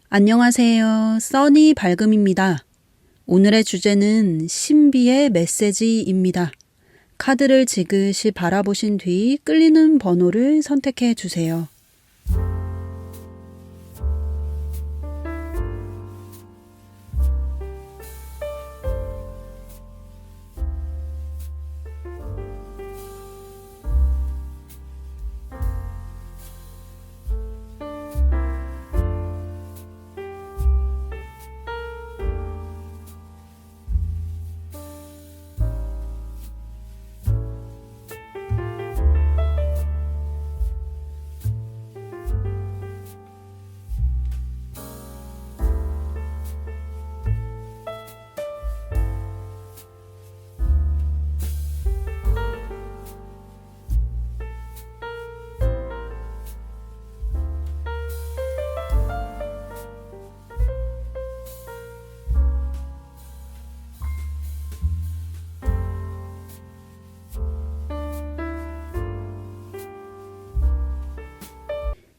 안녕하세요. 써니 발금입니다. 오늘의 주제는 신비의 메시지입니다. 카드를 지그시 바라보신 뒤 끌리는 번호를 선택해 주세요.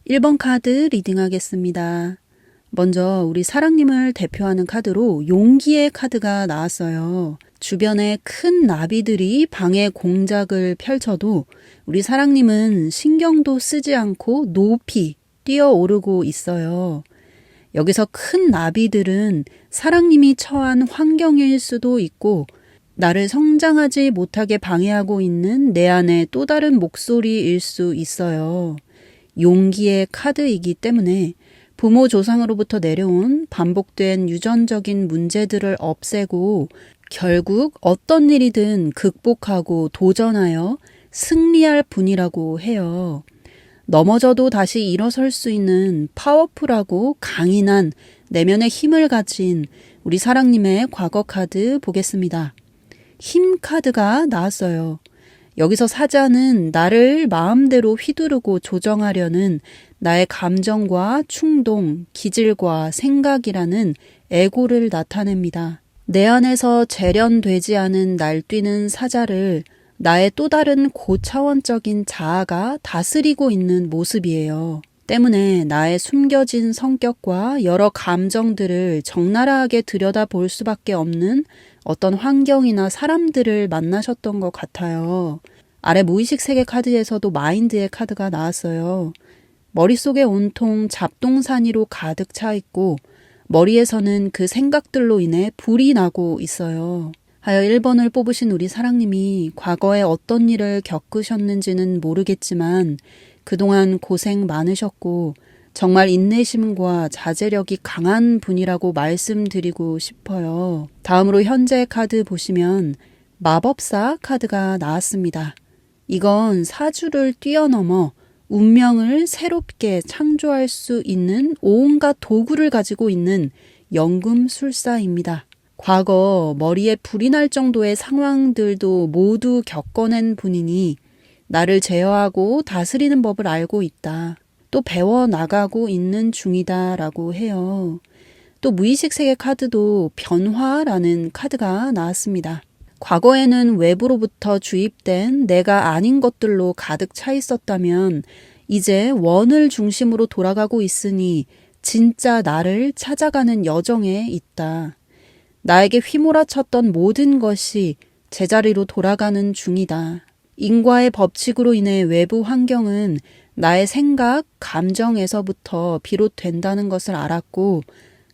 일 번 카드 리딩하겠습니다. 먼저 우리 사랑님을 대표하는 카드로 용기의 카드가 나왔어요. 주변에 큰 나비들이 방해 공작을 펼쳐도 우리 사랑님은 신경도 쓰지 않고 높이 뛰어오르고 있어요. 여기서 큰 나비들은 사랑님이 처한 환경일 수도 있고 나를 성장하지 못하게 방해하고 있는 내 안의 또 다른 목소리일 수 있어요. 용기의 카드이기 때문에 부모 조상으로부터 내려온 반복된 유전적인 문제들을 없애고 결국 어떤 일이든 극복하고 도전하여 승리할 분이라고 해요. 넘어져도 다시 일어설 수 있는 파워풀하고 강인한 내면의 힘을 가진 우리 사랑님의 과거 카드 보겠습니다. 힘 카드가 나왔어요. 여기서 사자는 나를 마음대로 휘두르고 조정하려는 나의 감정과 충동, 기질과 생각이라는 에고를 나타냅니다. 내 안에서 재련되지 않은 날뛰는 사자를 나의 또 다른 고차원적인 자아가 다스리고 있는 모습이에요. 때문에 나의 숨겨진 성격과 여러 감정들을 적나라하게 들여다볼 수밖에 없는 어떤 환경이나 사람들을 만나셨던 것 같아요. 아래 무의식 세계 카드에서도 마인드의 카드가 나왔어요. 머릿속에 온통 잡동사니로 가득 차 있고 머리에서는 그 생각들로 인해 불이 나고 있어요. 하여 1번을 뽑으신 우리 사랑님이 과거에 어떤 일을 겪으셨는지는 모르겠지만 그동안 고생 많으셨고 정말 인내심과 자제력이 강한 분이라고 말씀드리고 싶어요. 다음으로 현재 카드 보시면 마법사 카드가 나왔습니다. 이건 사주를 뛰어넘어 운명을 새롭게 창조할 수 있는 온갖 도구를 가지고 있는 연금술사입니다. 과거 머리에 불이 날 정도의 상황들도 모두 겪어낸 분이니 나를 제어하고 다스리는 법을 알고 있다. 또 배워나가고 있는 중이다라고 해요. 또 무의식 세계 카드도 변화라는 카드가 나왔습니다. 과거에는 외부로부터 주입된 내가 아닌 것들로 가득 차 있었다면 이제 원을 중심으로 돌아가고 있으니 진짜 나를 찾아가는 여정에 있다. 나에게 휘몰아쳤던 모든 것이 제자리로 돌아가는 중이다. 인과의 법칙으로 인해 외부 환경은 나의 생각, 감정에서부터 비롯된다는 것을 알았고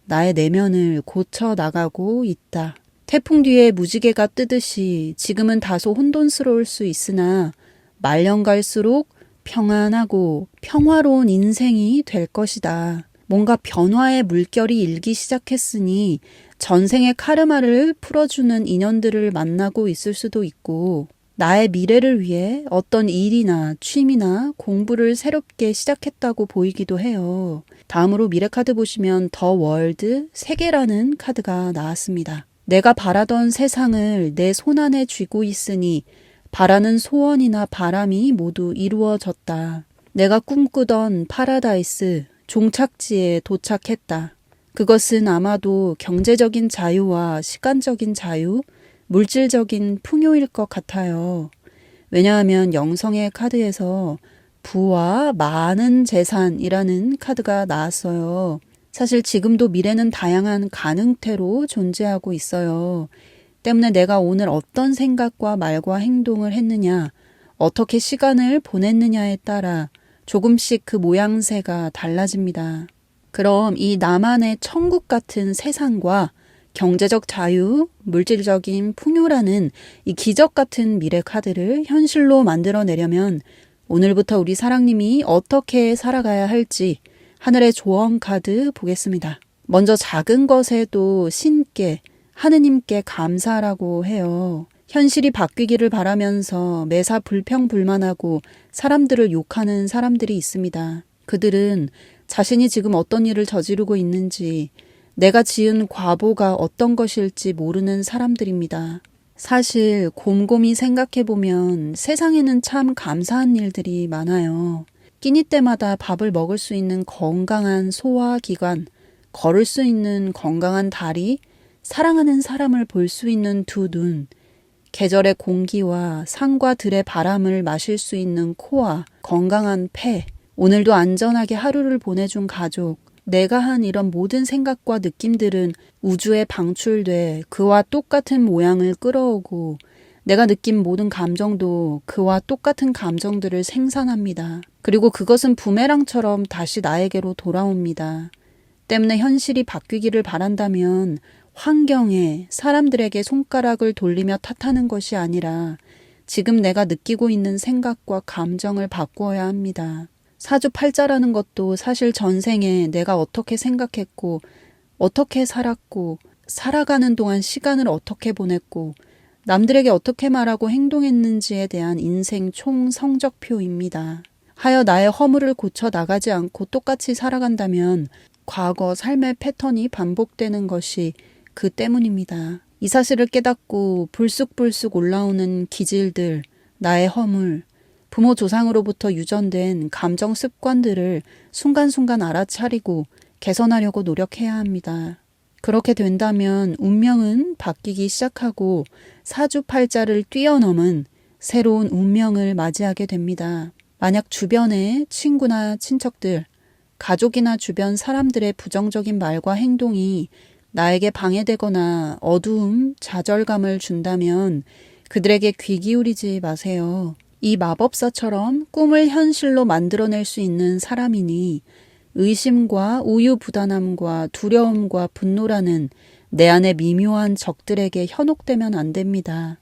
나의 내면을 고쳐 나가고 있다. 태풍 뒤에 무지개가 뜨듯이 지금은 다소 혼돈스러울 수 있으나 말년 갈수록 평안하고 평화로운 인생이 될 것이다. 뭔가 변화의 물결이 일기 시작했으니 전생의 카르마를 풀어주는 인연들을 만나고 있을 수도 있고 나의 미래를 위해 어떤 일이나 취미나 공부를 새롭게 시작했다고 보이기도 해요. 다음으로 미래 카드 보시면 더 월드 세계라는 카드가 나왔습니다. 내가 바라던 세상을 내 손안에 쥐고 있으니 바라는 소원이나 바람이 모두 이루어졌다. 내가 꿈꾸던 파라다이스, 종착지에 도착했다. 그것은 아마도 경제적인 자유와 시간적인 자유, 물질적인 풍요일 것 같아요. 왜냐하면 영성의 카드에서 부와 많은 재산이라는 카드가 나왔어요. 사실 지금도 미래는 다양한 가능태로 존재하고 있어요. 때문에 내가 오늘 어떤 생각과 말과 행동을 했느냐, 어떻게 시간을 보냈느냐에 따라 조금씩 그 모양새가 달라집니다. 그럼 이 나만의 천국 같은 세상과 경제적 자유, 물질적인 풍요라는 이 기적 같은 미래 카드를 현실로 만들어내려면 오늘부터 우리 사랑님이 어떻게 살아가야 할지 하늘의 조언 카드 보겠습니다. 먼저 작은 것에도 신께, 하느님께 감사라고 해요. 현실이 바뀌기를 바라면서 매사 불평불만하고 사람들을 욕하는 사람들이 있습니다. 그들은 자신이 지금 어떤 일을 저지르고 있는지, 내가 지은 과보가 어떤 것일지 모르는 사람들입니다. 사실 곰곰이 생각해보면 세상에는 참 감사한 일들이 많아요. 끼니 때마다 밥을 먹을 수 있는 건강한 소화기관, 걸을 수 있는 건강한 다리, 사랑하는 사람을 볼 수 있는 두 눈, 계절의 공기와 산과 들의 바람을 마실 수 있는 코와 건강한 폐, 오늘도 안전하게 하루를 보내준 가족, 내가 한 이런 모든 생각과 느낌들은 우주에 방출돼 그와 똑같은 모양을 끌어오고 내가 느낀 모든 감정도 그와 똑같은 감정들을 생산합니다. 그리고 그것은 부메랑처럼 다시 나에게로 돌아옵니다. 때문에 현실이 바뀌기를 바란다면 환경에 사람들에게 손가락을 돌리며 탓하는 것이 아니라 지금 내가 느끼고 있는 생각과 감정을 바꾸어야 합니다. 사주팔자라는 것도 사실 전생에 내가 어떻게 생각했고 어떻게 살았고 살아가는 동안 시간을 어떻게 보냈고 남들에게 어떻게 말하고 행동했는지에 대한 인생 총 성적표입니다. 하여 나의 허물을 고쳐 나가지 않고 똑같이 살아간다면 과거 삶의 패턴이 반복되는 것이 그 때문입니다. 이 사실을 깨닫고 불쑥불쑥 올라오는 기질들, 나의 허물, 부모 조상으로부터 유전된 감정 습관들을 순간순간 알아차리고 개선하려고 노력해야 합니다. 그렇게 된다면 운명은 바뀌기 시작하고 사주팔자를 뛰어넘은 새로운 운명을 맞이하게 됩니다. 만약 주변의 친구나 친척들, 가족이나 주변 사람들의 부정적인 말과 행동이 나에게 방해되거나 어두움, 좌절감을 준다면 그들에게 귀 기울이지 마세요. 이 마법사처럼 꿈을 현실로 만들어낼 수 있는 사람이니 의심과 우유부단함과 두려움과 분노라는 내 안의 미묘한 적들에게 현혹되면 안 됩니다.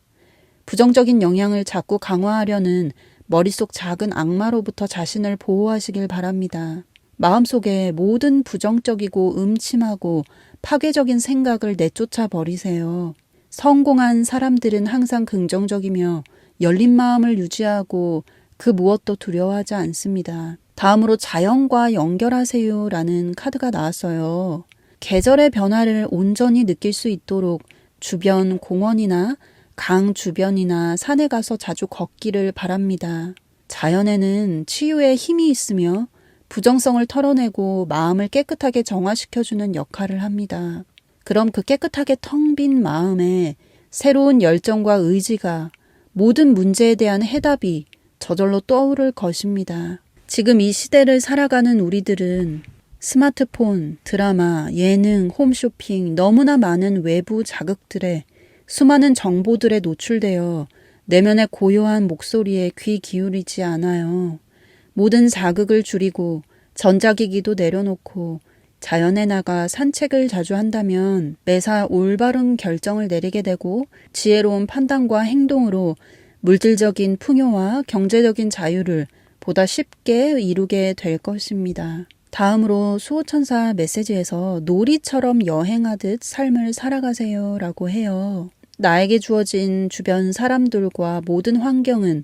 부정적인 영향을 자꾸 강화하려는 머릿속 작은 악마로부터 자신을 보호하시길 바랍니다. 마음속에 모든 부정적이고 음침하고 파괴적인 생각을 내쫓아 버리세요. 성공한 사람들은 항상 긍정적이며 열린 마음을 유지하고 그 무엇도 두려워하지 않습니다. 다음으로 자연과 연결하세요 라는 카드가 나왔어요. 계절의 변화를 온전히 느낄 수 있도록 주변 공원이나 강 주변이나 산에 가서 자주 걷기를 바랍니다. 자연에는 치유의 힘이 있으며 부정성을 털어내고 마음을 깨끗하게 정화시켜주는 역할을 합니다. 그럼 그 깨끗하게 텅 빈 마음에 새로운 열정과 의지가 모든 문제에 대한 해답이 저절로 떠오를 것입니다. 지금 이 시대를 살아가는 우리들은 스마트폰, 드라마, 예능, 홈쇼핑, 너무나 많은 외부 자극들에 수많은 정보들에 노출되어 내면의 고요한 목소리에 귀 기울이지 않아요. 모든 자극을 줄이고 전자기기도 내려놓고 자연에 나가 산책을 자주 한다면 매사 올바른 결정을 내리게 되고 지혜로운 판단과 행동으로 물질적인 풍요와 경제적인 자유를 보다 쉽게 이루게 될 것입니다. 다음으로 수호천사 메시지에서 놀이처럼 여행하듯 삶을 살아가세요 라고 해요. 나에게 주어진 주변 사람들과 모든 환경은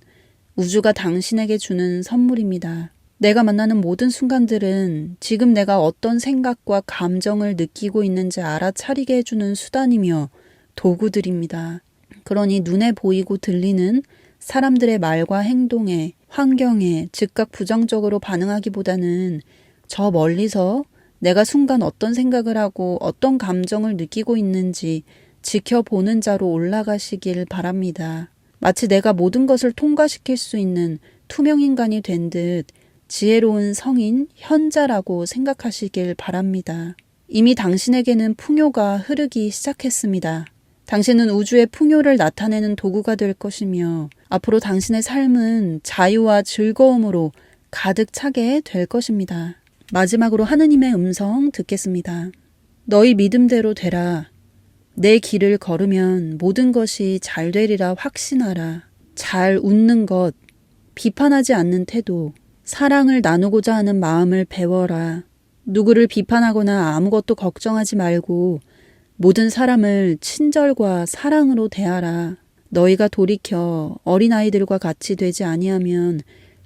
우주가 당신에게 주는 선물입니다. 내가 만나는 모든 순간들은 지금 내가 어떤 생각과 감정을 느끼고 있는지 알아차리게 해주는 수단이며 도구들입니다. 그러니 눈에 보이고 들리는 사람들의 말과 행동에, 환경에 즉각 부정적으로 반응하기보다는 저 멀리서 내가 순간 어떤 생각을 하고 어떤 감정을 느끼고 있는지 지켜보는 자로 올라가시길 바랍니다. 마치 내가 모든 것을 통과시킬 수 있는 투명인간이 된 듯 지혜로운 성인 현자라고 생각하시길 바랍니다. 이미 당신에게는 풍요가 흐르기 시작했습니다. 당신은 우주의 풍요를 나타내는 도구가 될 것이며 앞으로 당신의 삶은 자유와 즐거움으로 가득 차게 될 것입니다. 마지막으로 하느님의 음성 듣겠습니다. 너희 믿음대로 되라. 내 길을 걸으면 모든 것이 잘 되리라 확신하라. 잘 웃는 것, 비판하지 않는 태도, 사랑을 나누고자 하는 마음을 배워라. 누구를 비판하거나 아무것도 걱정하지 말고 모든 사람을 친절과 사랑으로 대하라. 너희가 돌이켜 어린아이들과 같이 되지 아니하면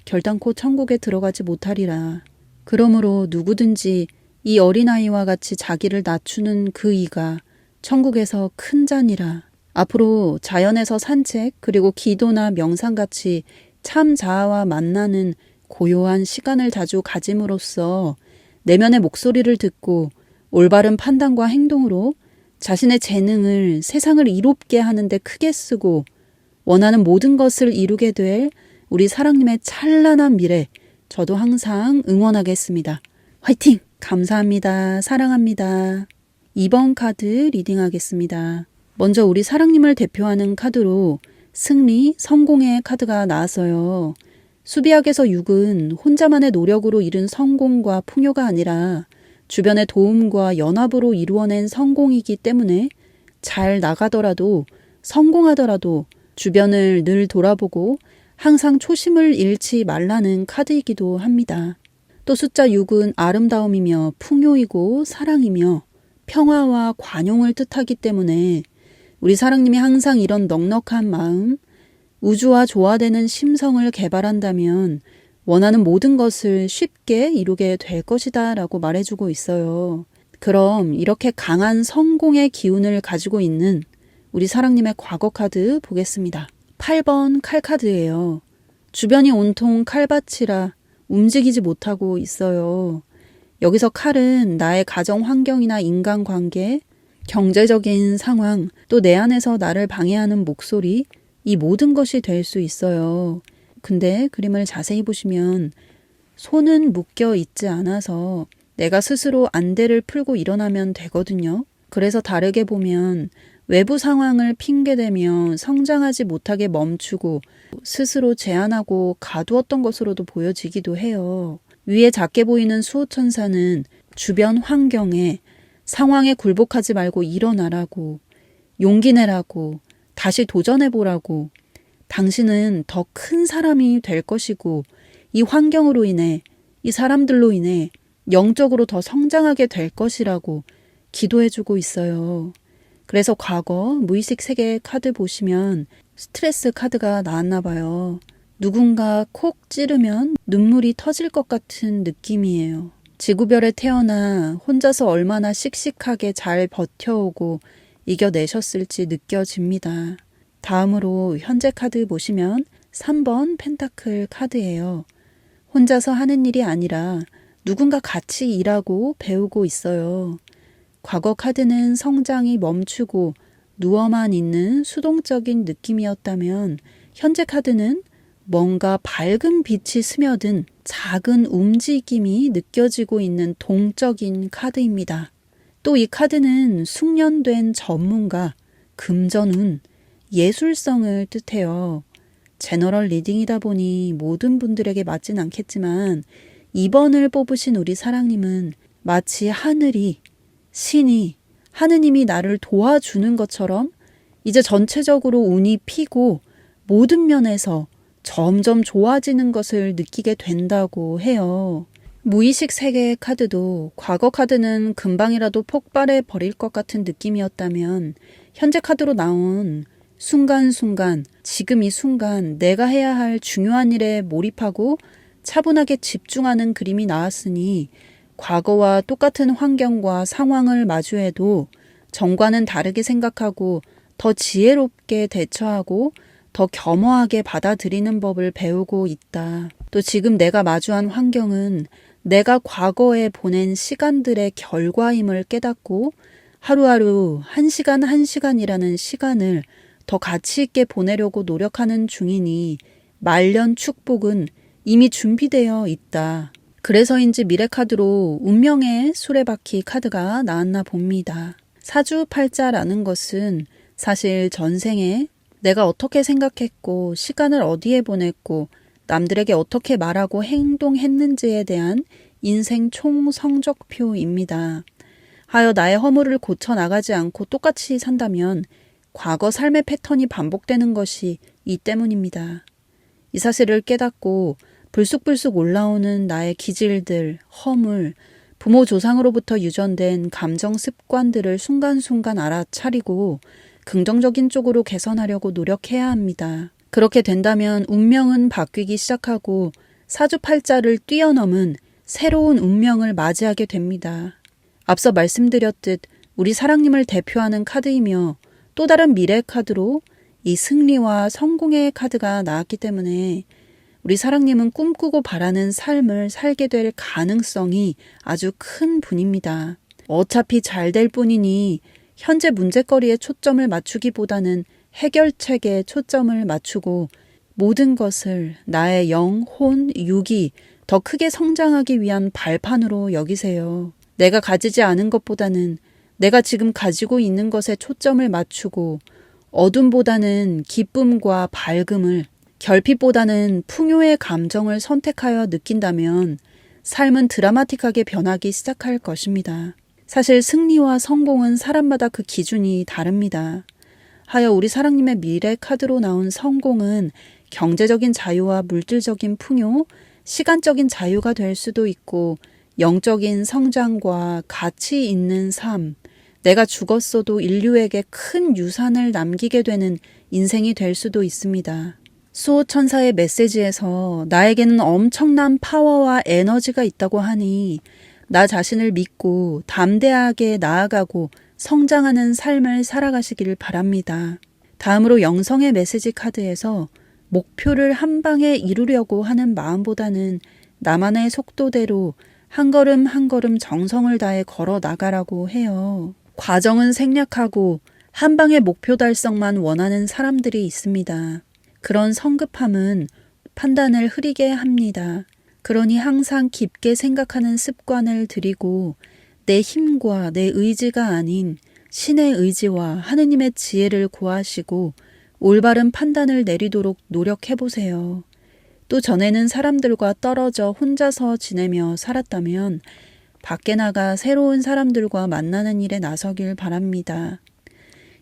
결단코 천국에 들어가지 못하리라. 그러므로 누구든지 이 어린아이와 같이 자기를 낮추는 그 이가 천국에서 큰 자니라. 앞으로 자연에서 산책 그리고 기도나 명상같이 참 자아와 만나는 고요한 시간을 자주 가짐으로써 내면의 목소리를 듣고 올바른 판단과 행동으로 자신의 재능을 세상을 이롭게 하는데 크게 쓰고 원하는 모든 것을 이루게 될 우리 사랑님의 찬란한 미래, 저도 항상 응원하겠습니다. 화이팅! 감사합니다. 사랑합니다. 2번 카드 리딩하겠습니다. 먼저 우리 사랑님을 대표하는 카드로 승리, 성공의 카드가 나왔어요. 수비학에서 6은 혼자만의 노력으로 이룬 성공과 풍요가 아니라 주변의 도움과 연합으로 이루어낸 성공이기 때문에 잘 나가더라도 성공하더라도 주변을 늘 돌아보고 항상 초심을 잃지 말라는 카드이기도 합니다. 또 숫자 6은 아름다움이며 풍요이고 사랑이며 평화와 관용을 뜻하기 때문에 우리 사랑님이 항상 이런 넉넉한 마음, 우주와 조화되는 심성을 개발한다면 원하는 모든 것을 쉽게 이루게 될 것이다 라고 말해주고 있어요. 그럼 이렇게 강한 성공의 기운을 가지고 있는 우리 사랑님의 과거 카드 보겠습니다. 8번 칼 카드예요. 주변이 온통 칼밭이라 움직이지 못하고 있어요. 여기서 칼은 나의 가정 환경이나 인간관계, 경제적인 상황, 또 내 안에서 나를 방해하는 목소리, 이 모든 것이 될 수 있어요. 근데 그림을 자세히 보시면 손은 묶여 있지 않아서 내가 스스로 안대를 풀고 일어나면 되거든요. 그래서 다르게 보면 외부 상황을 핑계대며 성장하지 못하게 멈추고 스스로 제한하고 가두었던 것으로도 보여지기도 해요. 위에 작게 보이는 수호천사는 주변 환경에 상황에 굴복하지 말고 일어나라고, 용기 내라고, 다시 도전해보라고, 당신은 더 큰 사람이 될 것이고 이 환경으로 인해, 이 사람들로 인해 영적으로 더 성장하게 될 것이라고 기도해주고 있어요. 그래서 과거 무의식 세계 카드 보시면 스트레스 카드가 나왔나 봐요. 누군가 콕 찌르면 눈물이 터질 것 같은 느낌이에요. 지구별에 태어나 혼자서 얼마나 씩씩하게 잘 버텨오고 이겨내셨을지 느껴집니다. 다음으로 현재 카드 보시면 3번 펜타클 카드예요. 혼자서 하는 일이 아니라 누군가 같이 일하고 배우고 있어요. 과거 카드는 성장이 멈추고 누워만 있는 수동적인 느낌이었다면 현재 카드는 뭔가 밝은 빛이 스며든 작은 움직임이 느껴지고 있는 동적인 카드입니다. 또 이 카드는 숙련된 전문가, 금전운, 예술성을 뜻해요. 제너럴 리딩이다 보니 모든 분들에게 맞진 않겠지만 2번을 뽑으신 우리 사랑님은 마치 하늘이, 신이, 하느님이 나를 도와주는 것처럼 이제 전체적으로 운이 피고 모든 면에서 점점 좋아지는 것을 느끼게 된다고 해요. 무의식 세계의 카드도 과거 카드는 금방이라도 폭발해 버릴 것 같은 느낌이었다면 현재 카드로 나온 순간순간, 지금 이 순간 내가 해야 할 중요한 일에 몰입하고 차분하게 집중하는 그림이 나왔으니 과거와 똑같은 환경과 상황을 마주해도 전과는 다르게 생각하고 더 지혜롭게 대처하고 더 겸허하게 받아들이는 법을 배우고 있다. 또 지금 내가 마주한 환경은 내가 과거에 보낸 시간들의 결과임을 깨닫고 하루하루 한 시간 한 시간이라는 시간을 더 가치 있게 보내려고 노력하는 중이니 말년 축복은 이미 준비되어 있다. 그래서인지 미래 카드로 운명의 수레바퀴 카드가 나왔나 봅니다. 사주팔자라는 것은 사실 전생에 내가 어떻게 생각했고 시간을 어디에 보냈고 남들에게 어떻게 말하고 행동했는지에 대한 인생 총 성적표입니다. 하여 나의 허물을 고쳐나가지 않고 똑같이 산다면 과거 삶의 패턴이 반복되는 것이 이 때문입니다. 이 사실을 깨닫고 불쑥불쑥 올라오는 나의 기질들, 허물, 부모 조상으로부터 유전된 감정 습관들을 순간순간 알아차리고 긍정적인 쪽으로 개선하려고 노력해야 합니다. 그렇게 된다면 운명은 바뀌기 시작하고 사주팔자를 뛰어넘은 새로운 운명을 맞이하게 됩니다. 앞서 말씀드렸듯 우리 사랑님을 대표하는 카드이며 또 다른 미래 카드로 이 승리와 성공의 카드가 나왔기 때문에 우리 사랑님은 꿈꾸고 바라는 삶을 살게 될 가능성이 아주 큰 분입니다. 어차피 잘 될 뿐이니 현재 문제거리에 초점을 맞추기보다는 해결책에 초점을 맞추고 모든 것을 나의 영, 혼, 육이 더 크게 성장하기 위한 발판으로 여기세요. 내가 가지지 않은 것보다는 내가 지금 가지고 있는 것에 초점을 맞추고 어둠보다는 기쁨과 밝음을, 결핍보다는 풍요의 감정을 선택하여 느낀다면 삶은 드라마틱하게 변하기 시작할 것입니다. 사실 승리와 성공은 사람마다 그 기준이 다릅니다. 하여 우리 사랑님의 미래 카드로 나온 성공은 경제적인 자유와 물질적인 풍요, 시간적인 자유가 될 수도 있고 영적인 성장과 가치 있는 삶, 내가 죽었어도 인류에게 큰 유산을 남기게 되는 인생이 될 수도 있습니다. 수호천사의 메시지에서 나에게는 엄청난 파워와 에너지가 있다고 하니 나 자신을 믿고 담대하게 나아가고 성장하는 삶을 살아가시길 바랍니다. 다음으로 영성의 메시지 카드에서 목표를 한 방에 이루려고 하는 마음보다는 나만의 속도대로 한 걸음 한 걸음 정성을 다해 걸어 나가라고 해요. 과정은 생략하고 한 방의 목표 달성만 원하는 사람들이 있습니다. 그런 성급함은 판단을 흐리게 합니다. 그러니 항상 깊게 생각하는 습관을 들이고 내 힘과 내 의지가 아닌 신의 의지와 하느님의 지혜를 구하시고 올바른 판단을 내리도록 노력해보세요. 또 전에는 사람들과 떨어져 혼자서 지내며 살았다면 밖에 나가 새로운 사람들과 만나는 일에 나서길 바랍니다.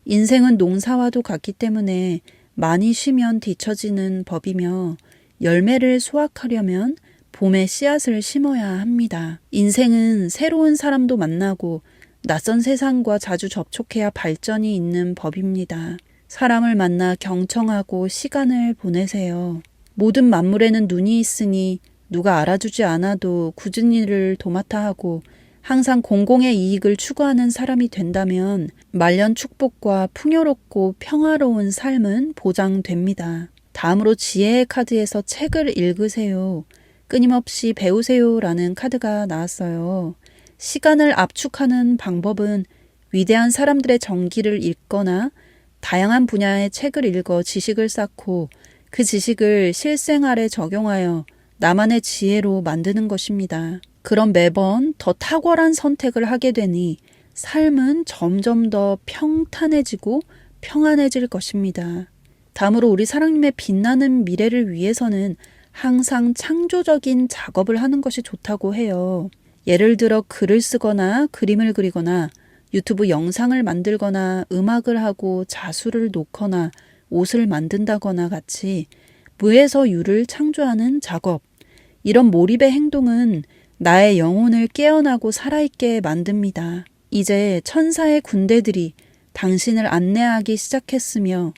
인생은 농사와도 같기 때문에 많이 쉬면 뒤처지는 법이며 열매를 수확하려면 봄에 씨앗을 심어야 합니다. 인생은 새로운 사람도 만나고 낯선 세상과 자주 접촉해야 발전이 있는 법입니다. 사람을 만나 경청하고 시간을 보내세요. 모든 만물에는 눈이 있으니 누가 알아주지 않아도 굳은 일을 도맡아 하고 항상 공공의 이익을 추구하는 사람이 된다면 말년 축복과 풍요롭고 평화로운 삶은 보장됩니다. 다음으로 지혜의 카드에서 책을 읽으세요. 끊임없이 배우세요라는 카드가 나왔어요. 시간을 압축하는 방법은 위대한 사람들의 전기를 읽거나 다양한 분야의 책을 읽어 지식을 쌓고 그 지식을 실생활에 적용하여 나만의 지혜로 만드는 것입니다. 그럼 매번 더 탁월한 선택을 하게 되니 삶은 점점 더 평탄해지고 평안해질 것입니다. 다음으로 우리 사랑님의 빛나는 미래를 위해서는 항상 창조적인 작업을 하는 것이 좋다고 해요. 예를 들어 글을 쓰거나 그림을 그리거나 유튜브 영상을 만들거나 음악을 하고 자수를 놓거나 옷을 만든다거나 같이 무에서 유를 창조하는 작업. 이런 몰입의 행동은 나의 영혼을 깨어나고 살아있게 만듭니다. 이제 천사의 군대들이 당신을 안내하기 시작했으며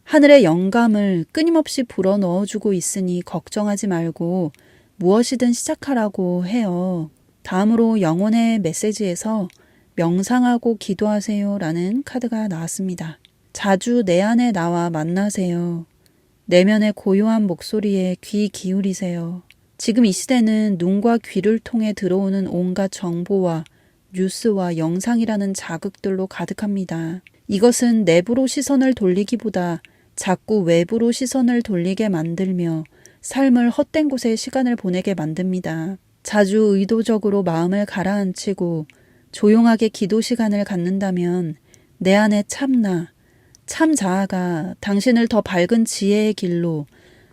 하늘의 영감을 끊임없이 불어 넣어주고 있으니 걱정하지 말고 무엇이든 시작하라고 해요. 다음으로 영혼의 메시지에서 명상하고 기도하세요 라는 카드가 나왔습니다. 자주 내 안에 나와 만나세요. 내면의 고요한 목소리에 귀 기울이세요. 지금 이 시대는 눈과 귀를 통해 들어오는 온갖 정보와 뉴스와 영상이라는 자극들로 가득합니다. 이것은 내부로 시선을 돌리기보다 자꾸 외부로 시선을 돌리게 만들며 삶을 헛된 곳에 시간을 보내게 만듭니다. 자주 의도적으로 마음을 가라앉히고 조용하게 기도 시간을 갖는다면 내 안에 참나, 참 자아가 당신을 더 밝은 지혜의 길로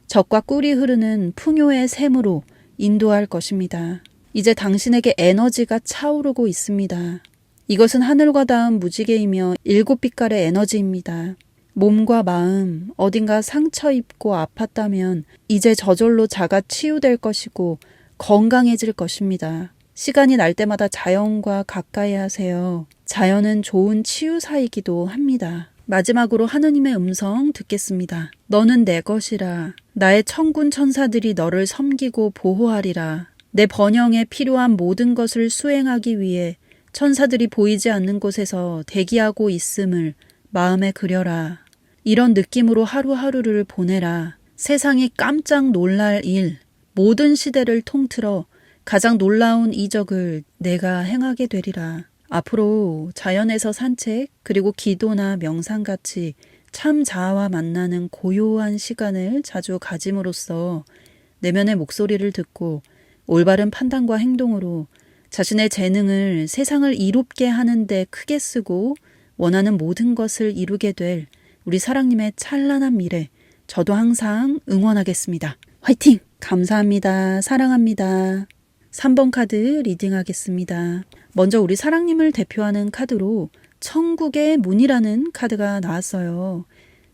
적과 꿀이 흐르는 풍요의 샘으로 인도할 것입니다. 이제 당신에게 에너지가 차오르고 있습니다. 이것은 하늘과 닿은 무지개이며 7빛깔의 에너지입니다. 몸과 마음, 어딘가 상처 입고 아팠다면 이제 저절로 자가 치유될 것이고 건강해질 것입니다. 시간이 날 때마다 자연과 가까이 하세요. 자연은 좋은 치유사이기도 합니다. 마지막으로 하느님의 음성 듣겠습니다. 너는 내 것이라. 나의 천군 천사들이 너를 섬기고 보호하리라. 내 번영에 필요한 모든 것을 수행하기 위해 천사들이 보이지 않는 곳에서 대기하고 있음을 마음에 그려라. 이런 느낌으로 하루하루를 보내라. 세상이 깜짝 놀랄 일, 모든 시대를 통틀어 가장 놀라운 이적을 내가 행하게 되리라. 앞으로 자연에서 산책, 그리고 기도나 명상같이 참 자아와 만나는 고요한 시간을 자주 가짐으로써 내면의 목소리를 듣고 올바른 판단과 행동으로 자신의 재능을 세상을 이롭게 하는 데 크게 쓰고 원하는 모든 것을 이루게 될 우리 사랑님의 찬란한 미래, 저도 항상 응원하겠습니다. 화이팅! 감사합니다. 사랑합니다. 3번 카드 리딩하겠습니다. 먼저 우리 사랑님을 대표하는 카드로 천국의 문이라는 카드가 나왔어요.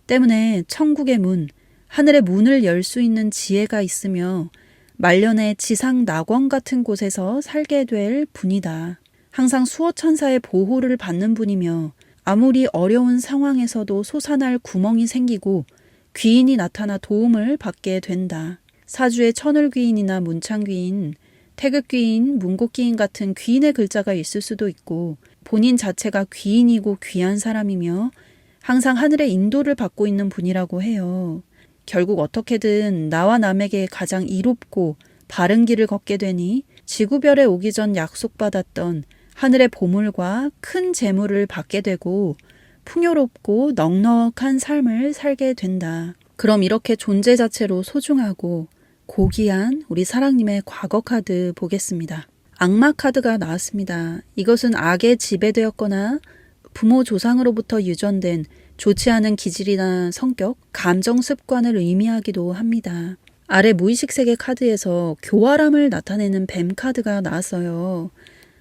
때문에 천국의 문, 하늘의 문을 열 수 있는 지혜가 있으며 말년의 지상 낙원 같은 곳에서 살게 될 분이다. 항상 수호천사의 보호를 받는 분이며 아무리 어려운 상황에서도 솟아날 구멍이 생기고 귀인이 나타나 도움을 받게 된다. 사주에 천을귀인이나 문창귀인, 태극귀인, 문곡귀인 같은 귀인의 글자가 있을 수도 있고 본인 자체가 귀인이고 귀한 사람이며 항상 하늘의 인도를 받고 있는 분이라고 해요. 결국 어떻게든 나와 남에게 가장 이롭고 바른 길을 걷게 되니 지구별에 오기 전 약속받았던 하늘의 보물과 큰 재물을 받게 되고 풍요롭고 넉넉한 삶을 살게 된다. 그럼 이렇게 존재 자체로 소중하고 고귀한 우리 사랑님의 과거 카드 보겠습니다. 악마 카드가 나왔습니다. 이것은 악에 지배되었거나 부모 조상으로부터 유전된 좋지 않은 기질이나 성격, 감정 습관을 의미하기도 합니다. 아래 무의식 세계 카드에서 교활함을 나타내는 뱀 카드가 나왔어요.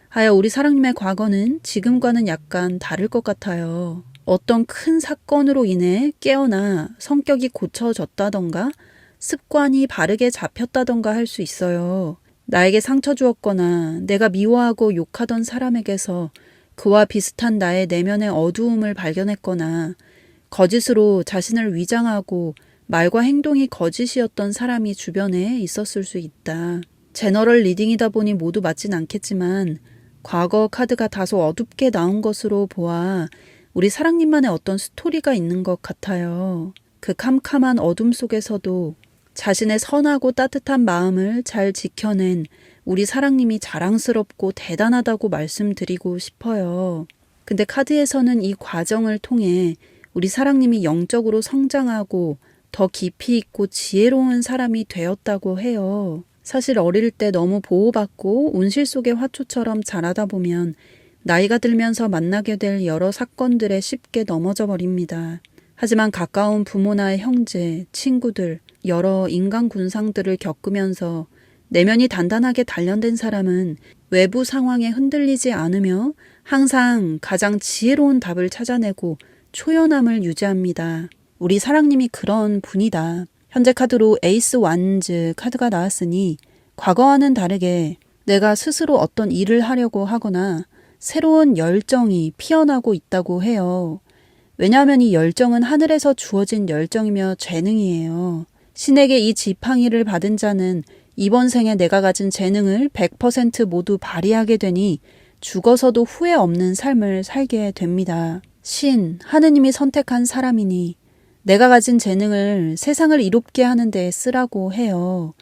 하여 우리 사랑님의 과거는 지금과는 약간 다를 것 같아요. 어떤 큰 사건으로 인해 깨어나 성격이 고쳐졌다던가 습관이 바르게 잡혔다던가 할 수 있어요. 나에게 상처 주었거나 내가 미워하고 욕하던 사람에게서 그와 비슷한 나의 내면의 어두움을 발견했거나 거짓으로 자신을 위장하고 말과 행동이 거짓이었던 사람이 주변에 있었을 수 있다. 제너럴 리딩이다 보니 모두 맞진 않겠지만 과거 카드가 다소 어둡게 나온 것으로 보아 우리 사랑님만의 어떤 스토리가 있는 것 같아요. 그 캄캄한 어둠 속에서도 자신의 선하고 따뜻한 마음을 잘 지켜낸 우리 사랑님이 자랑스럽고 대단하다고 말씀드리고 싶어요. 근데 카드에서는 이 과정을 통해 우리 사랑님이 영적으로 성장하고 더 깊이 있고 지혜로운 사람이 되었다고 해요. 사실 어릴 때 너무 보호받고 온실 속의 화초처럼 자라다 보면 나이가 들면서 만나게 될 여러 사건들에 쉽게 넘어져 버립니다. 하지만 가까운 부모나 형제, 친구들, 여러 인간 군상들을 겪으면서 내면이 단단하게 단련된 사람은 외부 상황에 흔들리지 않으며 항상 가장 지혜로운 답을 찾아내고 초연함을 유지합니다. 우리 사랑님이 그런 분이다. 현재 카드로 에이스 완즈 카드가 나왔으니 과거와는 다르게 내가 스스로 어떤 일을 하려고 하거나 새로운 열정이 피어나고 있다고 해요. 왜냐하면 이 열정은 하늘에서 주어진 열정이며 재능이에요. 신에게 이 지팡이를 받은 자는 이번 생에 내가 가진 재능을 100% 모두 발휘하게 되니 죽어서도 후회 없는 삶을 살게 됩니다. 신, 하느님이 선택한 사람이니 내가 가진 재능을 세상을 이롭게 하는 데 쓰라고 해요.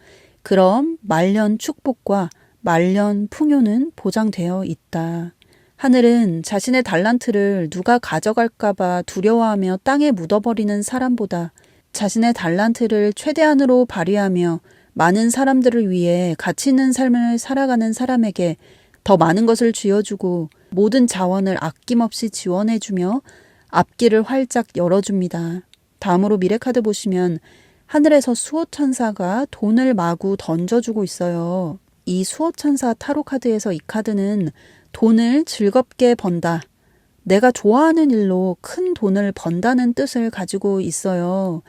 그럼 말년 축복과 말년 풍요는 보장되어 있다. 하늘은 자신의 달란트를 누가 가져갈까봐 두려워하며 땅에 묻어버리는 사람보다 자신의 달란트를 최대한으로 발휘하며 많은 사람들을 위해 가치 있는 삶을 살아가는 사람에게 더 많은 것을 쥐어주고 모든 자원을 아낌없이 지원해주며 앞길을 활짝 열어줍니다. 다음으로 미래카드 보시면 하늘에서 수호천사가 돈을 마구 던져주고 있어요. 이 수호천사 타로카드에서 이 카드는 돈을 즐겁게 번다, 내가 좋아하는 일로 큰 돈을 번다는 뜻을 가지고 있어요.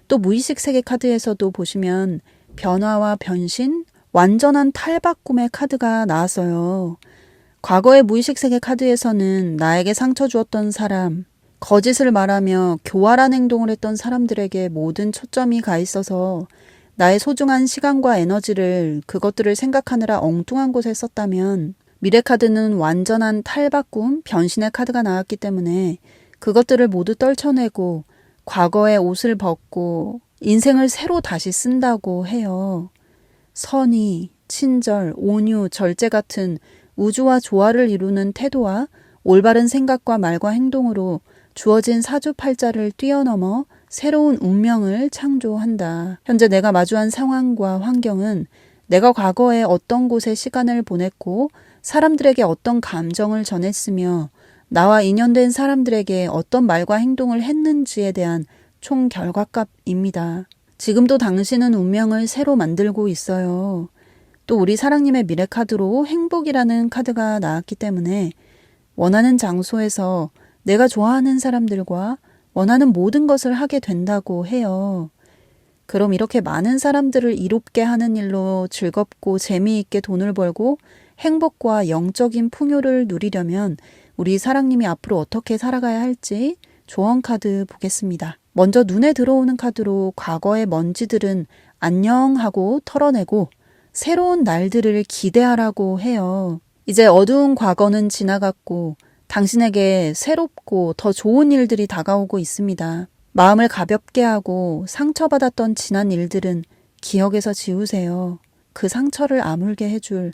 또 무의식 세계 카드에서도 보시면 변화와 변신, 완전한 탈바꿈의 카드가 나왔어요. 과거의 무의식 세계 카드에서는 나에게 상처 주었던 사람, 거짓을 말하며 교활한 행동을 했던 사람들에게 모든 초점이 가 있어서 나의 소중한 시간과 에너지를 그것들을 생각하느라 엉뚱한 곳에 썼다면, 미래카드는 완전한 탈바꿈, 변신의 카드가 나왔기 때문에 그것들을 모두 떨쳐내고 과거의 옷을 벗고 인생을 새로 다시 쓴다고 해요. 선의, 친절, 온유, 절제 같은 우주와 조화를 이루는 태도와 올바른 생각과 말과 행동으로 주어진 사주팔자를 뛰어넘어 새로운 운명을 창조한다. 현재 내가 마주한 상황과 환경은 내가 과거에 어떤 곳에 시간을 보냈고 사람들에게 어떤 감정을 전했으며 나와 인연된 사람들에게 어떤 말과 행동을 했는지에 대한 총 결과값입니다. 지금도 당신은 운명을 새로 만들고 있어요. 또 우리 사랑님의 미래카드로 행복이라는 카드가 나왔기 때문에 원하는 장소에서 내가 좋아하는 사람들과 원하는 모든 것을 하게 된다고 해요. 그럼 이렇게 많은 사람들을 이롭게 하는 일로 즐겁고 재미있게 돈을 벌고 행복과 영적인 풍요를 누리려면 우리 사랑님이 앞으로 어떻게 살아가야 할지 조언 카드 보겠습니다. 먼저 눈에 들어오는 카드로 과거의 먼지들은 안녕하고 털어내고 새로운 날들을 기대하라고 해요. 이제 어두운 과거는 지나갔고 당신에게 새롭고 더 좋은 일들이 다가오고 있습니다. 마음을 가볍게 하고 상처받았던 지난 일들은 기억에서 지우세요. 그 상처를 아물게 해줄,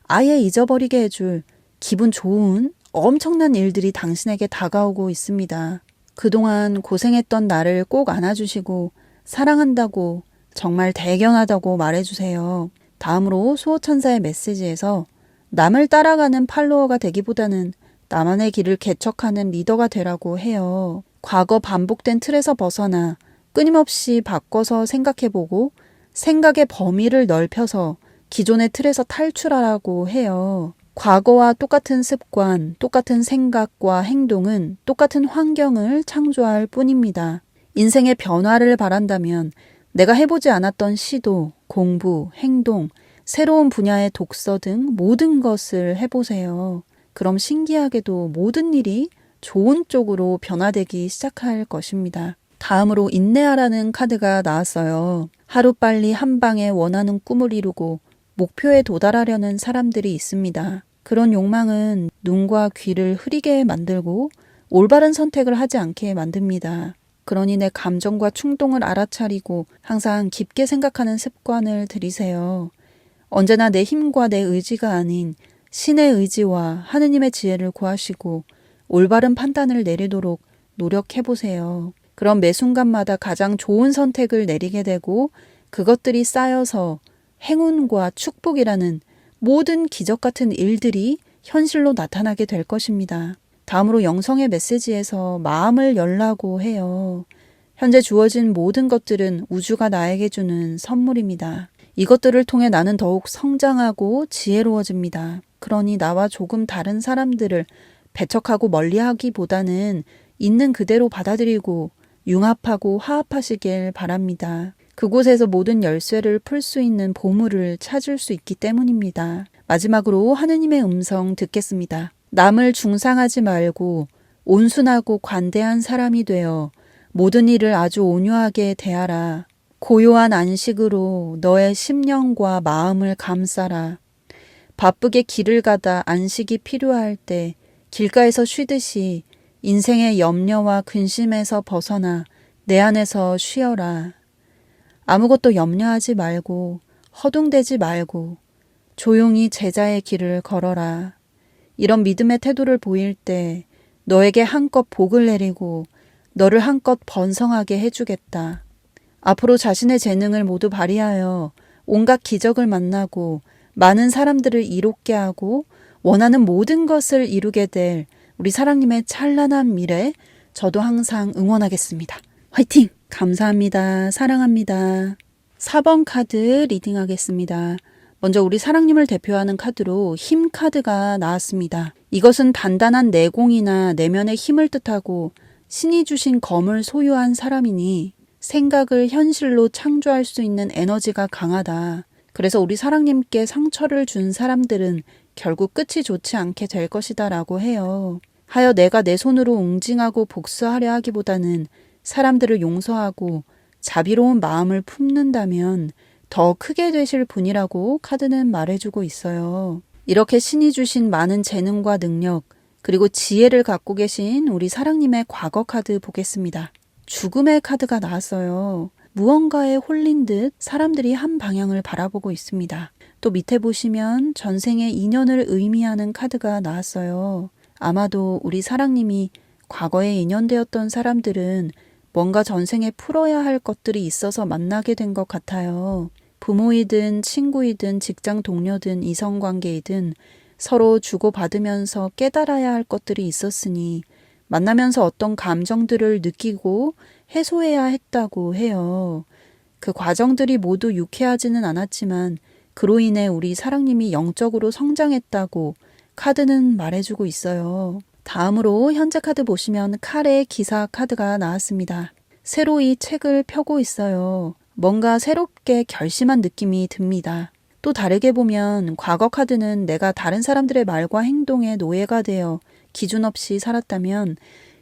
아예 잊어버리게 해줄 기분 좋은 엄청난 일들이 당신에게 다가오고 있습니다. 그동안 고생했던 나를 꼭 안아주시고 사랑한다고, 정말 대견하다고 말해주세요. 다음으로 수호천사의 메시지에서 남을 따라가는 팔로워가 되기보다는 나만의 길을 개척하는 리더가 되라고 해요. 과거 반복된 틀에서 벗어나 끊임없이 바꿔서 생각해보고 생각의 범위를 넓혀서 기존의 틀에서 탈출하라고 해요. 과거와 똑같은 습관, 똑같은 생각과 행동은 똑같은 환경을 창조할 뿐입니다. 인생의 변화를 바란다면 내가 해보지 않았던 시도, 공부, 행동, 새로운 분야의 독서 등 모든 것을 해보세요. 그럼 신기하게도 모든 일이 좋은 쪽으로 변화되기 시작할 것입니다. 다음으로 인내하라는 카드가 나왔어요. 하루빨리 한 방에 원하는 꿈을 이루고 목표에 도달하려는 사람들이 있습니다. 그런 욕망은 눈과 귀를 흐리게 만들고 올바른 선택을 하지 않게 만듭니다. 그러니 내 감정과 충동을 알아차리고 항상 깊게 생각하는 습관을 들이세요. 언제나 내 힘과 내 의지가 아닌 신의 의지와 하느님의 지혜를 구하시고 올바른 판단을 내리도록 노력해보세요. 그럼 매 순간마다 가장 좋은 선택을 내리게 되고 그것들이 쌓여서 행운과 축복이라는 모든 기적 같은 일들이 현실로 나타나게 될 것입니다. 다음으로 영성의 메시지에서 마음을 열라고 해요. 현재 주어진 모든 것들은 우주가 나에게 주는 선물입니다. 이것들을 통해 나는 더욱 성장하고 지혜로워집니다. 그러니 나와 조금 다른 사람들을 배척하고 멀리하기보다는 있는 그대로 받아들이고 융합하고 화합하시길 바랍니다. 그곳에서 모든 열쇠를 풀 수 있는 보물을 찾을 수 있기 때문입니다. 마지막으로 하느님의 음성 듣겠습니다. 남을 중상하지 말고 온순하고 관대한 사람이 되어 모든 일을 아주 온유하게 대하라. 고요한 안식으로 너의 심령과 마음을 감싸라. 바쁘게 길을 가다 안식이 필요할 때 길가에서 쉬듯이 인생의 염려와 근심에서 벗어나 내 안에서 쉬어라. 아무것도 염려하지 말고 허둥대지 말고 조용히 제자의 길을 걸어라. 이런 믿음의 태도를 보일 때 너에게 한껏 복을 내리고 너를 한껏 번성하게 해주겠다. 앞으로 자신의 재능을 모두 발휘하여 온갖 기적을 만나고 많은 사람들을 이롭게 하고 원하는 모든 것을 이루게 될 우리 사랑님의 찬란한 미래 저도 항상 응원하겠습니다. 화이팅! 감사합니다. 사랑합니다. 4번 카드 리딩하겠습니다. 먼저 우리 사랑님을 대표하는 카드로 힘 카드가 나왔습니다. 이것은 단단한 내공이나 내면의 힘을 뜻하고 신이 주신 검을 소유한 사람이니 생각을 현실로 창조할 수 있는 에너지가 강하다. 그래서 우리 사랑님께 상처를 준 사람들은 결국 끝이 좋지 않게 될 것이다 라고 해요. 하여 내가 내 손으로 웅징하고 복수하려 하기보다는 사람들을 용서하고 자비로운 마음을 품는다면 더 크게 되실 분이라고 카드는 말해주고 있어요. 이렇게 신이 주신 많은 재능과 능력 그리고 지혜를 갖고 계신 우리 사랑님의 과거 카드 보겠습니다. 죽음의 카드가 나왔어요. 무언가에 홀린 듯 사람들이 한 방향을 바라보고 있습니다. 또 밑에 보시면 전생의 인연을 의미하는 카드가 나왔어요. 아마도 우리 사랑님이 과거에 인연되었던 사람들은 뭔가 전생에 풀어야 할 것들이 있어서 만나게 된 것 같아요. 부모이든 친구이든 직장 동료든 이성관계이든 서로 주고받으면서 깨달아야 할 것들이 있었으니 만나면서 어떤 감정들을 느끼고 해소해야 했다고 해요. 그 과정들이 모두 유쾌하지는 않았지만 그로 인해 우리 사랑님이 영적으로 성장했다고 카드는 말해주고 있어요. 다음으로 현재 카드 보시면 칼의 기사 카드가 나왔습니다. 새로 이 책을 펴고 있어요. 뭔가 새롭게 결심한 느낌이 듭니다. 또 다르게 보면 과거 카드는 내가 다른 사람들의 말과 행동에 노예가 되어 기준 없이 살았다면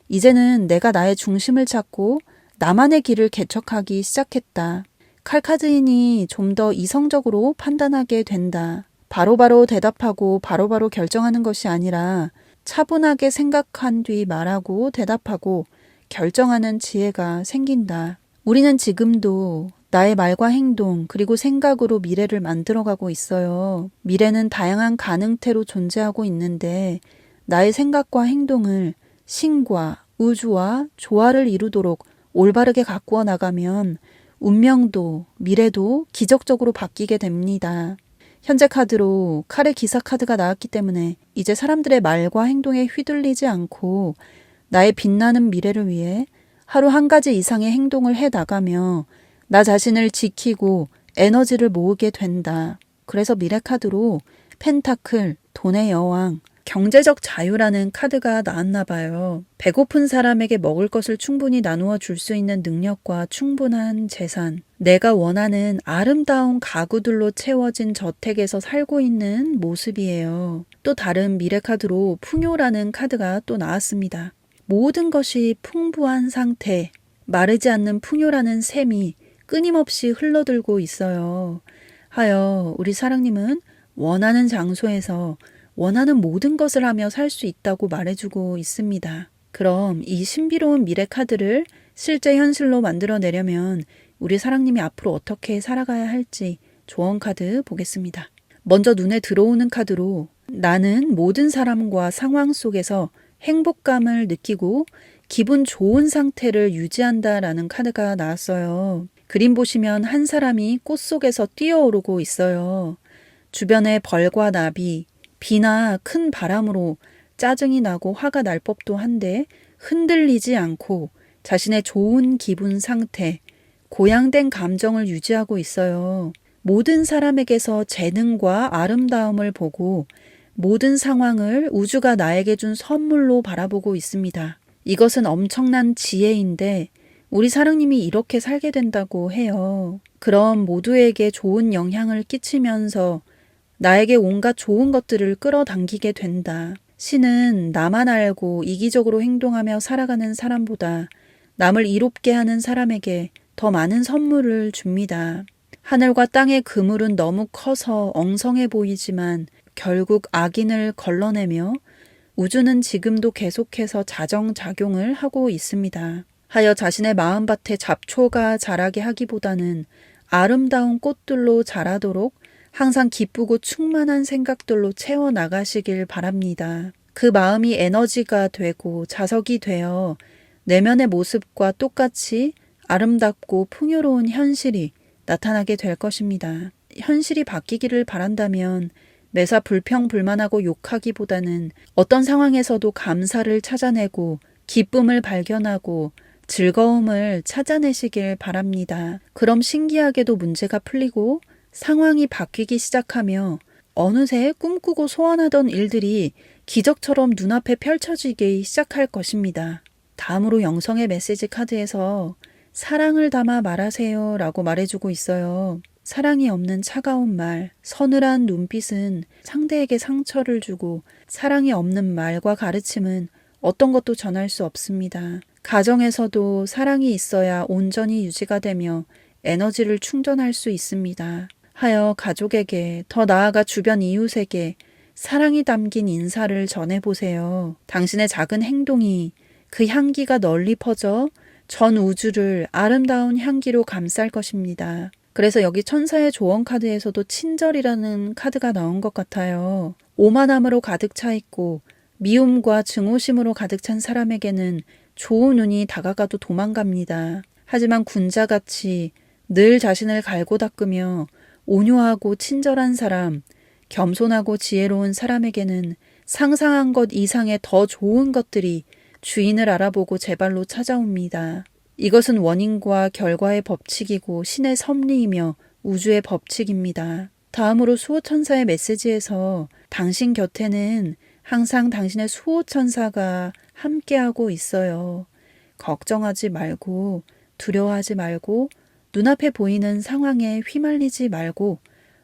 이제는 내가 나의 중심을 찾고 나만의 길을 개척하기 시작했다. 칼 카드이니 좀 더 이성적으로 판단하게 된다. 바로바로 대답하고 바로바로 결정하는 것이 아니라 차분하게 생각한 뒤 말하고 대답하고 결정하는 지혜가 생긴다. 우리는 지금도 나의 말과 행동 그리고 생각으로 미래를 만들어가고 있어요. 미래는 다양한 가능태로 존재하고 있는데 나의 생각과 행동을 신과 우주와 조화를 이루도록 올바르게 가꾸어 나가면 운명도 미래도 기적적으로 바뀌게 됩니다. 현재 카드로 칼의 기사 카드가 나왔기 때문에 이제 사람들의 말과 행동에 휘둘리지 않고 나의 빛나는 미래를 위해 하루 한 가지 이상의 행동을 해 나가며 나 자신을 지키고 에너지를 모으게 된다. 그래서 미래 카드로 펜타클, 돈의 여왕, 경제적 자유라는 카드가 나왔나 봐요. 배고픈 사람에게 먹을 것을 충분히 나누어 줄 수 있는 능력과 충분한 재산, 내가 원하는 아름다운 가구들로 채워진 저택에서 살고 있는 모습이에요. 또 다른 미래 카드로 풍요라는 카드가 또 나왔습니다. 모든 것이 풍부한 상태, 마르지 않는 풍요라는 샘이 끊임없이 흘러들고 있어요. 하여 우리 사랑님은 원하는 장소에서 원하는 모든 것을 하며 살 수 있다고 말해주고 있습니다. 그럼 이 신비로운 미래 카드를 실제 현실로 만들어내려면 우리 사랑님이 앞으로 어떻게 살아가야 할지 조언 카드 보겠습니다. 먼저 눈에 들어오는 카드로 나는 모든 사람과 상황 속에서 행복감을 느끼고 기분 좋은 상태를 유지한다라는 카드가 나왔어요. 그림 보시면 한 사람이 꽃 속에서 뛰어오르고 있어요. 주변에 벌과 나비, 비나 큰 바람으로 짜증이 나고 화가 날 법도 한데 흔들리지 않고 자신의 좋은 기분 상태, 고양된 감정을 유지하고 있어요. 모든 사람에게서 재능과 아름다움을 보고 모든 상황을 우주가 나에게 준 선물로 바라보고 있습니다. 이것은 엄청난 지혜인데 우리 사랑님이 이렇게 살게 된다고 해요. 그럼 모두에게 좋은 영향을 끼치면서 나에게 온갖 좋은 것들을 끌어당기게 된다. 신은 나만 알고 이기적으로 행동하며 살아가는 사람보다 남을 이롭게 하는 사람에게 더 많은 선물을 줍니다. 하늘과 땅의 그물은 너무 커서 엉성해 보이지만 결국 악인을 걸러내며 우주는 지금도 계속해서 자정작용을 하고 있습니다. 하여 자신의 마음밭에 잡초가 자라게 하기보다는 아름다운 꽃들로 자라도록 항상 기쁘고 충만한 생각들로 채워나가시길 바랍니다. 그 마음이 에너지가 되고 자석이 되어 내면의 모습과 똑같이 아름답고 풍요로운 현실이 나타나게 될 것입니다. 현실이 바뀌기를 바란다면 매사 불평불만하고 욕하기보다는 어떤 상황에서도 감사를 찾아내고 기쁨을 발견하고 즐거움을 찾아내시길 바랍니다. 그럼 신기하게도 문제가 풀리고 상황이 바뀌기 시작하며 어느새 꿈꾸고 소원하던 일들이 기적처럼 눈앞에 펼쳐지기 시작할 것입니다. 다음으로 영성의 메시지 카드에서 사랑을 담아 말하세요 라고 말해주고 있어요. 사랑이 없는 차가운 말, 서늘한 눈빛은 상대에게 상처를 주고 사랑이 없는 말과 가르침은 어떤 것도 전할 수 없습니다. 가정에서도 사랑이 있어야 온전히 유지가 되며 에너지를 충전할 수 있습니다. 하여 가족에게, 더 나아가 주변 이웃에게 사랑이 담긴 인사를 전해보세요. 당신의 작은 행동이 그 향기가 널리 퍼져 전 우주를 아름다운 향기로 감쌀 것입니다. 그래서 여기 천사의 조언 카드에서도 친절이라는 카드가 나온 것 같아요. 오만함으로 가득 차 있고 미움과 증오심으로 가득 찬 사람에게는 좋은 운이 다가가도 도망갑니다. 하지만 군자같이 늘 자신을 갈고 닦으며 온유하고 친절한 사람, 겸손하고 지혜로운 사람에게는 상상한 것 이상의 더 좋은 것들이 주인을 알아보고 제 발로 찾아옵니다. 이것은 원인과 결과의 법칙이고 신의 섭리이며 우주의 법칙입니다. 다음으로 수호천사의 메시지에서 당신 곁에는 항상 당신의 수호천사가 함께하고 있어요. 걱정하지 말고 두려워하지 말고 눈앞에 보이는 상황에 휘말리지 말고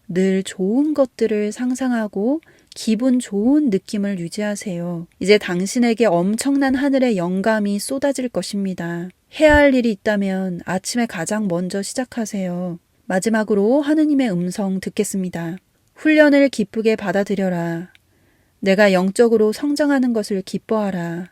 늘 좋은 것들을 상상하고 기분 좋은 느낌을 유지하세요. 이제 당신에게 엄청난 하늘의 영감이 쏟아질 것입니다. 해야 할 일이 있다면 아침에 가장 먼저 시작하세요. 마지막으로 하느님의 음성 듣겠습니다. 훈련을 기쁘게 받아들여라. 내가 영적으로 성장하는 것을 기뻐하라.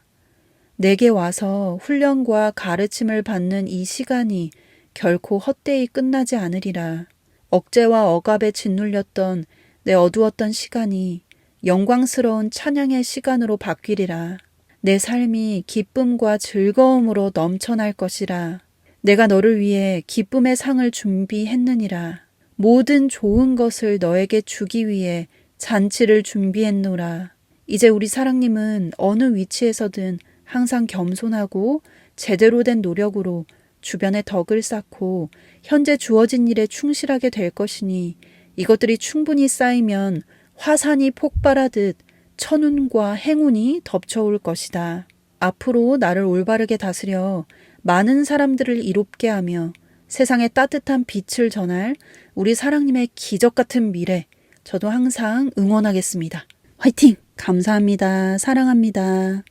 내게 와서 훈련과 가르침을 받는 이 시간이 결코 헛되이 끝나지 않으리라. 억제와 억압에 짓눌렸던 내 어두웠던 시간이 영광스러운 찬양의 시간으로 바뀌리라. 내 삶이 기쁨과 즐거움으로 넘쳐날 것이라. 내가 너를 위해 기쁨의 상을 준비했느니라. 모든 좋은 것을 너에게 주기 위해 잔치를 준비했노라. 이제 우리 사랑님은 어느 위치에서든 항상 겸손하고 제대로 된 노력으로 주변에 덕을 쌓고 현재 주어진 일에 충실하게 될 것이니 이것들이 충분히 쌓이면 화산이 폭발하듯 천운과 행운이 덮쳐올 것이다. 앞으로 나를 올바르게 다스려 많은 사람들을 이롭게 하며 세상에 따뜻한 빛을 전할 우리 사랑님의 기적 같은 미래, 저도 항상 응원하겠습니다. 화이팅! 감사합니다. 사랑합니다.